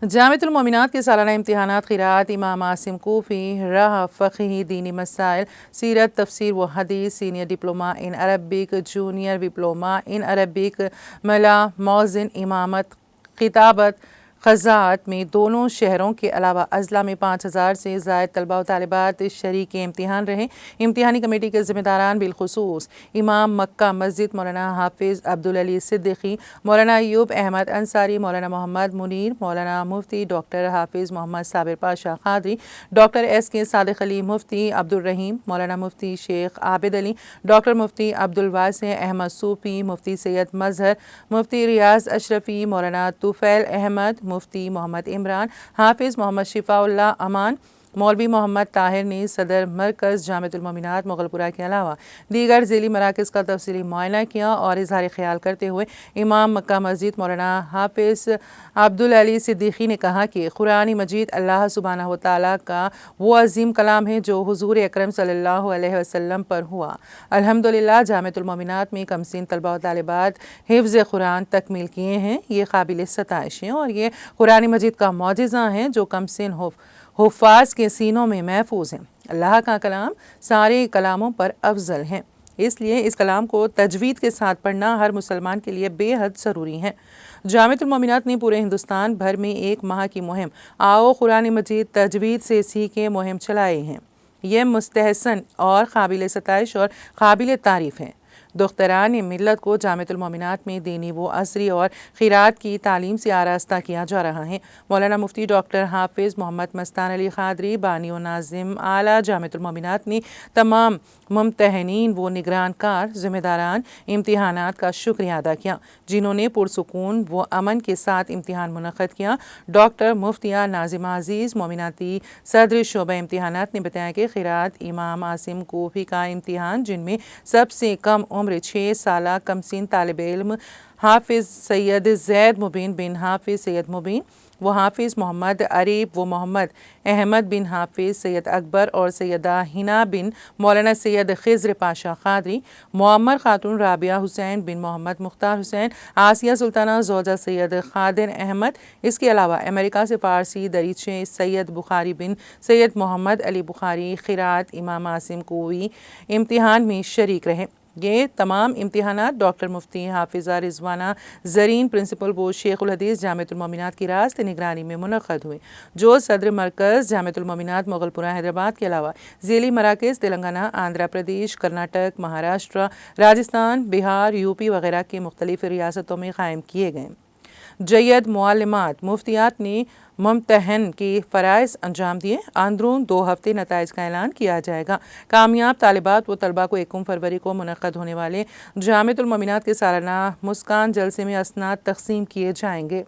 جامعۃ المومنات کے سالانہ امتحانات قراءت امام عاصم کوفی، راہ فقہی دینی مسائل، سیرت تفسیر و حدیث، senior diploma in Arabic, junior diploma in Arabic, ملا موزن امامت، خطابت، قضاءت میں دونوں شہروں کے علاوہ اضلاع میں 5000 سے زائد طلبہ و طالبات شریک امتحان رہے۔ امتحانی کمیٹی کے ذمہ داران بالخصوص امام مکہ مسجد مولانا حافظ عبدالعلی صدیقی، مولانا ایوب احمد انصاری، مولانا محمد منیر، مولانا مفتی ڈاکٹر حافظ محمد صابر پاشا قادری، ڈاکٹر ایس کے صادق علی، مفتی عبدالرحیم، مولانا مفتی شیخ عابد علی، ڈاکٹر مفتی عبدالواسع احمد صوفی، مفتی سید مظہر، مفتی ریاض اشرفی، مولانا طفیل احمد، مفتی محمد عمران، حافظ محمد شفاء اللہ امان، مولوی محمد طاہر نے صدر مرکز جامعۃ المومنات مغل پورہ کے علاوہ دیگر ذیلی مراکز کا تفصیلی معائنہ کیا اور اظہار خیال کرتے ہوئے امام مکہ مسجد مولانا حافظ عبدالعلی صدیقی نے کہا کہ قرآن مجید اللہ سبحانہ و تعالیٰ کا وہ عظیم کلام ہے جو حضور اکرم صلی اللہ علیہ وسلم پر ہوا۔ الحمدللہ جامعۃ المومنات میں کم سن طلبہ و طالبات حفظ قرآن تکمیل کیے ہیں، یہ قابل ستائش ہے اور یہ قرآن مجید کا معجزہ ہے جو کم سن حفاظ کے سینوں میں محفوظ ہیں۔ اللہ کا کلام سارے کلاموں پر افضل ہے، اس لیے اس کلام کو تجوید کے ساتھ پڑھنا ہر مسلمان کے لیے بے حد ضروری ہے۔ جامعۃ المومنات نے پورے ہندوستان بھر میں 1 ماہ کی مہم آؤ قرآن مجید تجوید سے سیکھیں مہم چلائی ہے۔ یہ مستحسن اور قابل ستائش اور قابل تعریف ہے۔ دختران ملت کو جامعۃ المومنات میں دینی و عصری اور قراءت کی تعلیم سے آراستہ کیا جا رہا ہے۔ مولانا مفتی ڈاکٹر حافظ محمد مستان علی قادری، بانی و ناظم اعلیٰ جامعۃ المومنات نے تمام ممتحنین و نگران کار ذمہ داران امتحانات کا شکریہ ادا کیا جنہوں نے پرسکون و امن کے ساتھ امتحان منعقد کیا۔ ڈاکٹر مفتیہ ناظمہ عزیز، مومناتی صدر شعبہ امتحانات نے بتایا کہ قراءت امام عاصم کوفی کا امتحان جن میں سب سے کم عمر 6 سالہ کم سن طالب علم حافظ سید زید مبین بن حافظ سید مبین و حافظ محمد عریب و محمد احمد بن حافظ سید اکبر اور سیدہ ہنا بن مولانا سید خضر پاشا قادری، معمر خاتون رابعہ حسین بن محمد مختار حسین، آسیہ سلطانہ زوجہ سید قادر احمد، اس کے علاوہ امریکہ سے فارسی دریچے سید بخاری بن سید محمد علی بخاری قراءت امام عاصم کوفی امتحان میں شریک رہے۔ یہ تمام امتحانات ڈاکٹر مفتی حافظہ رضوانہ زرین پرنسپل و شیخ الحدیث جامعۃ المومنات کی راست نگرانی میں منعقد ہوئے، جو صدر مرکز جامعۃ المومنات مغل پورہ حیدرآباد کے علاوہ ذیلی مراکز تلنگانہ، آندھرا پردیش، کرناٹک، مہاراشٹر، راجستھان، بہار، یوپی وغیرہ کے مختلف ریاستوں میں قائم کیے گئے۔ جید معلمات مفتیات نے ممتحن کے فرائض انجام دیے۔ اندرون 2 ہفتے نتائج کا اعلان کیا جائے گا۔ کامیاب طالبات و طلباء کو 1 فروری کو منعقد ہونے والے جامعۃ المومنات کے سالانہ مسکان جلسے میں اسناد تقسیم کیے جائیں گے۔